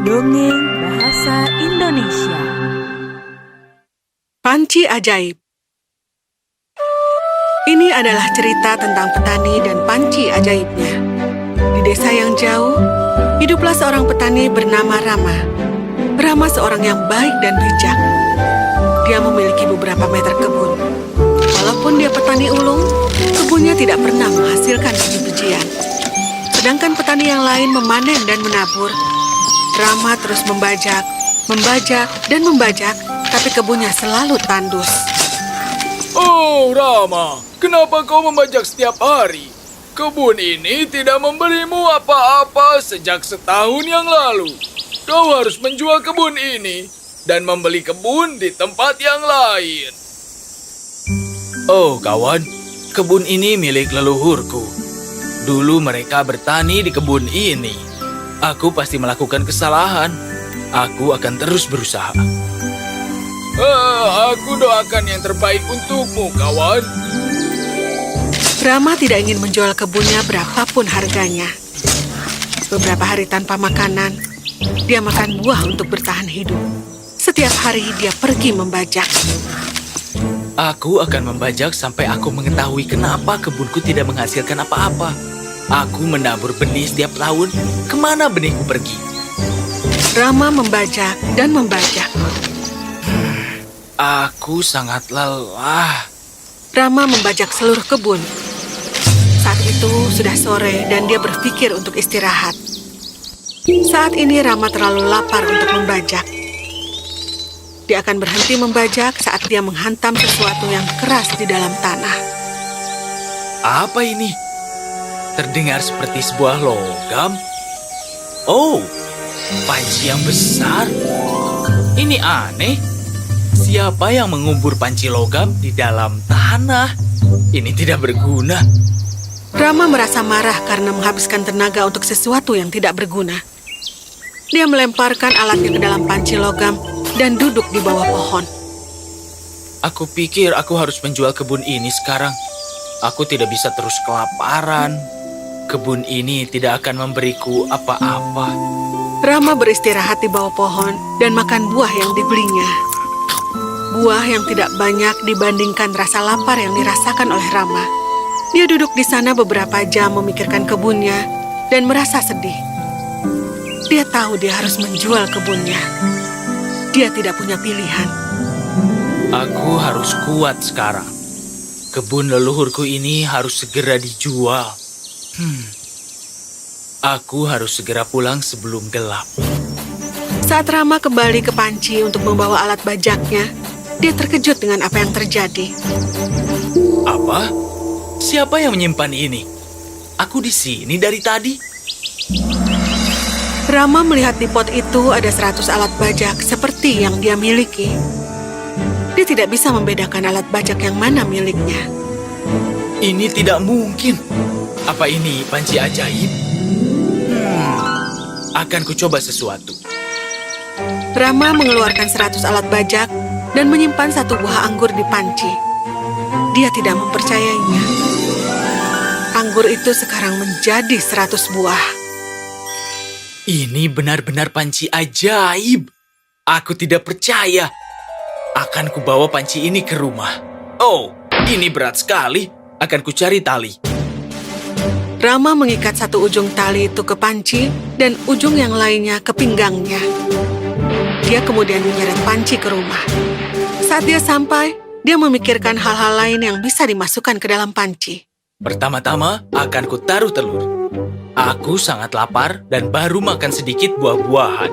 Dongeng Bahasa Indonesia. Panci Ajaib. Ini adalah cerita tentang petani dan panci ajaibnya. Di desa yang jauh, hiduplah seorang petani bernama Rama. Rama seorang yang baik dan bijak. Dia memiliki beberapa meter kebun. Walaupun dia petani ulung, kebunnya tidak pernah menghasilkan biji-bijian. Sedangkan petani yang lain memanen dan menabur, Rama terus membajak, dan membajak, tapi kebunnya selalu tandus. Oh, Rama, kenapa kau membajak setiap hari? Kebun ini tidak memberimu apa-apa sejak setahun yang lalu. Kau harus menjual kebun ini dan membeli kebun di tempat yang lain. Oh, kawan, kebun ini milik leluhurku. Dulu mereka bertani di kebun ini. Aku pasti melakukan kesalahan. Aku akan terus berusaha. Aku doakan yang terbaik untukmu, kawan. Rama tidak ingin menjual kebunnya berapapun harganya. Beberapa hari tanpa makanan, dia makan buah untuk bertahan hidup. Setiap hari dia pergi membajak. Aku akan membajak sampai aku mengetahui kenapa kebunku tidak menghasilkan apa-apa. Aku menabur benih setiap tahun. Kemana benihku pergi? Rama membajak dan membajak. Aku sangat lelah. Rama membajak seluruh kebun. Saat itu sudah sore dan dia berpikir untuk istirahat. Saat ini Rama terlalu lapar untuk membajak. Dia akan berhenti membajak saat dia menghantam sesuatu yang keras di dalam tanah. Apa ini? Terdengar seperti sebuah logam. Oh, panci yang besar. Ini aneh. Siapa yang mengubur panci logam di dalam tanah? Ini tidak berguna. Rama merasa marah karena menghabiskan tenaga untuk sesuatu yang tidak berguna. Dia melemparkan alatnya ke dalam panci logam dan duduk di bawah pohon. Aku pikir aku harus menjual kebun ini sekarang. Aku tidak bisa terus kelaparan. Kebun ini tidak akan memberiku apa-apa. Rama beristirahat di bawah pohon dan makan buah yang dibelinya. Buah yang tidak banyak dibandingkan rasa lapar yang dirasakan oleh Rama. Dia duduk di sana beberapa jam memikirkan kebunnya dan merasa sedih. Dia tahu dia harus menjual kebunnya. Dia tidak punya pilihan. Aku harus kuat sekarang. Kebun leluhurku ini harus segera dijual. Aku harus segera pulang sebelum gelap. Saat Rama kembali ke panci untuk membawa alat bajaknya, dia terkejut dengan apa yang terjadi. Apa? Siapa yang menyimpan ini? Aku di sini dari tadi. Rama melihat di pot itu ada 100 alat bajak seperti yang dia miliki. Dia tidak bisa membedakan alat bajak yang mana miliknya. Ini tidak mungkin. Apa ini panci ajaib? Akan kucoba sesuatu. Rama mengeluarkan 100 alat bajak dan menyimpan satu buah anggur di panci. Dia tidak mempercayainya. Anggur itu sekarang menjadi 100 buah. Ini benar-benar panci ajaib. Aku tidak percaya. Akan kubawa panci ini ke rumah. Oh, ini berat sekali. Akan kucari tali. Rama mengikat satu ujung tali itu ke panci dan ujung yang lainnya ke pinggangnya. Dia kemudian menyeret panci ke rumah. Saat dia sampai, dia memikirkan hal-hal lain yang bisa dimasukkan ke dalam panci. Pertama-tama akan kutaruh telur. Aku sangat lapar dan baru makan sedikit buah-buahan.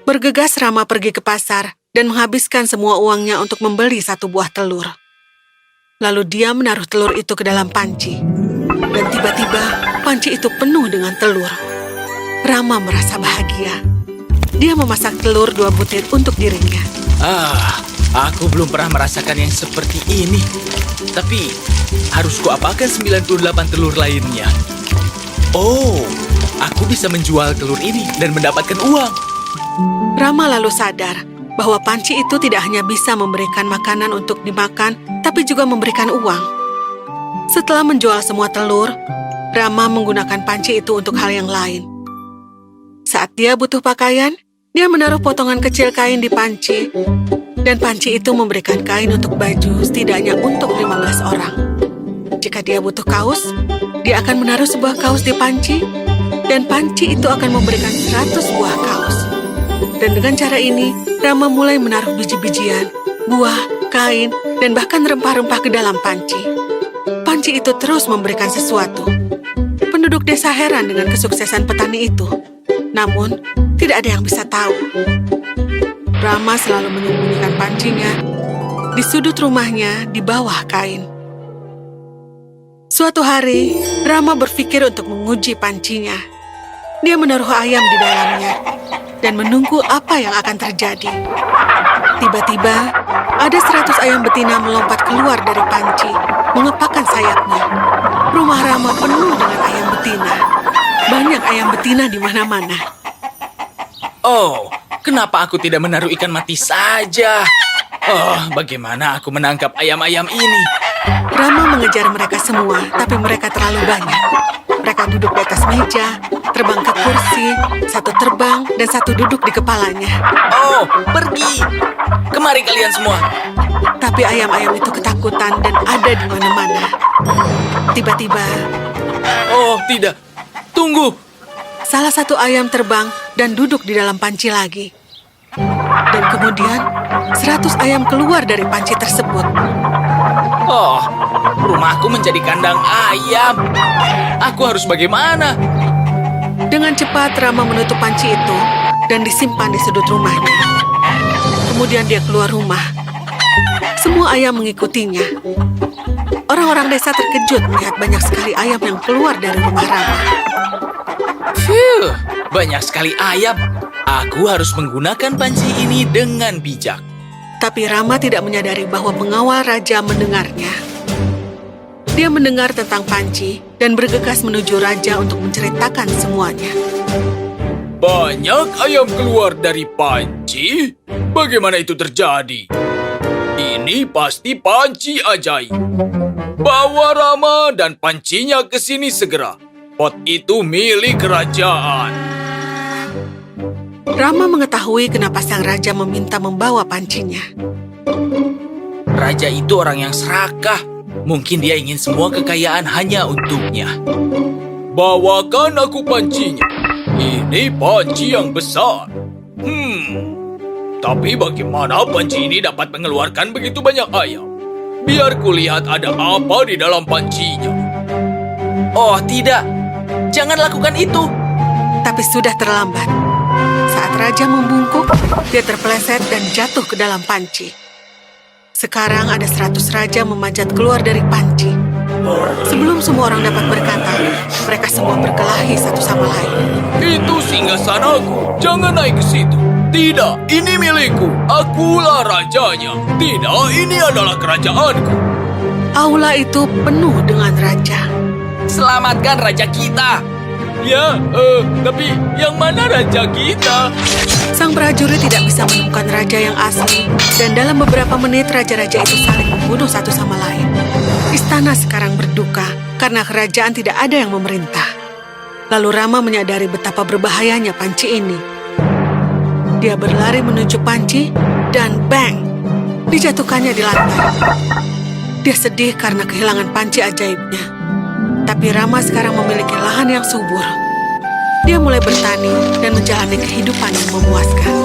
Bergegas Rama pergi ke pasar dan menghabiskan semua uangnya untuk membeli satu buah telur. Lalu dia menaruh telur itu ke dalam panci. Dan tiba-tiba panci itu penuh dengan telur. Rama merasa bahagia. Dia memasak telur 2 butir untuk dirinya. Aku belum pernah merasakan yang seperti ini. Tapi harus kuapakan 98 telur lainnya? Oh, aku bisa menjual telur ini dan mendapatkan uang. Rama lalu sadar bahwa panci itu tidak hanya bisa memberikan makanan untuk dimakan, tapi juga memberikan uang. Setelah menjual semua telur, Rama menggunakan panci itu untuk hal yang lain. Saat dia butuh pakaian, dia menaruh potongan kecil kain di panci, dan panci itu memberikan kain untuk baju setidaknya untuk 15 orang. Jika dia butuh kaos, dia akan menaruh sebuah kaos di panci, dan panci itu akan memberikan 100 buah kaos. Dan dengan cara ini, Rama mulai menaruh biji-bijian, buah, kain, dan bahkan rempah-rempah ke dalam panci. Panci itu terus memberikan sesuatu. Penduduk desa heran dengan kesuksesan petani itu. Namun, tidak ada yang bisa tahu. Rama selalu menyembunyikan pancinya di sudut rumahnya di bawah kain. Suatu hari, Rama berpikir untuk menguji pancinya. Dia menaruh ayam di dalamnya dan menunggu apa yang akan terjadi. Tiba-tiba, ada 100 ayam betina melompat keluar dari panci, mengepakkan sayapnya. Rumah Rama penuh dengan ayam betina. Banyak ayam betina di mana-mana. Oh, kenapa aku tidak menaruh ikan mati saja? Oh, bagaimana aku menangkap ayam-ayam ini? Rama mengejar mereka semua, tapi mereka terlalu banyak. Mereka duduk di atas meja, terbang ke kursi, satu terbang, dan satu duduk di kepalanya. Oh, pergi! Kemari kalian semua. Tapi ayam-ayam itu ketakutan dan ada di mana-mana. Tiba-tiba, Oh, tidak. Tunggu. salah satu ayam terbang dan duduk di dalam panci lagi. Dan kemudian, 100 ayam keluar dari panci tersebut. Oh, rumahku menjadi kandang ayam. Aku harus bagaimana? Dengan cepat, Rama menutup panci itu dan disimpan di sudut rumahnya. Kemudian dia keluar rumah. Semua ayam mengikutinya. Orang-orang desa terkejut melihat banyak sekali ayam yang keluar dari rumah Rama. Phew, banyak sekali ayam. Aku harus menggunakan panci ini dengan bijak. Tapi Rama tidak menyadari bahwa pengawal raja mendengarnya. Dia mendengar tentang panci dan bergegas menuju raja untuk menceritakan semuanya. Banyak ayam keluar dari panci? Bagaimana itu terjadi? Ini pasti panci ajaib. Bawa Rama dan pancinya ke sini segera. Pot itu milik kerajaan. Rama mengetahui kenapa sang raja meminta membawa pancinya. Raja itu orang yang serakah. Mungkin dia ingin semua kekayaan hanya untuknya. Bawakan aku pancinya. Ini panci yang besar. Tapi bagaimana panci ini dapat mengeluarkan begitu banyak ayam? Biar kulihat ada apa di dalam pancinya. Oh, tidak. Jangan lakukan itu. Tapi sudah terlambat. Saat raja membungkuk, dia terpeleset dan jatuh ke dalam panci. Sekarang ada 100 raja memanjat keluar dari panci. Sebelum semua orang dapat berkata, mereka semua berkelahi satu sama lain. Itu singgahsanaku. Jangan naik ke situ. Tidak, ini milikku. Akulah rajanya. Tidak, ini adalah kerajaanku. Aula itu penuh dengan raja. Selamatkan raja kita. Ya, tapi yang mana raja kita? Sang prajurit tidak bisa menemukan raja yang asli, dan dalam beberapa menit raja-raja itu saling membunuh satu sama lain. Istana sekarang berduka karena kerajaan tidak ada yang memerintah. Lalu Rama menyadari betapa berbahayanya panci ini. Dia berlari menuju panci, dan bang! Dijatuhkannya di lantai. Dia sedih karena kehilangan panci ajaibnya. Tapi Rama sekarang memiliki lahan yang subur. Dia mulai bertani dan menjalani kehidupan yang memuaskan.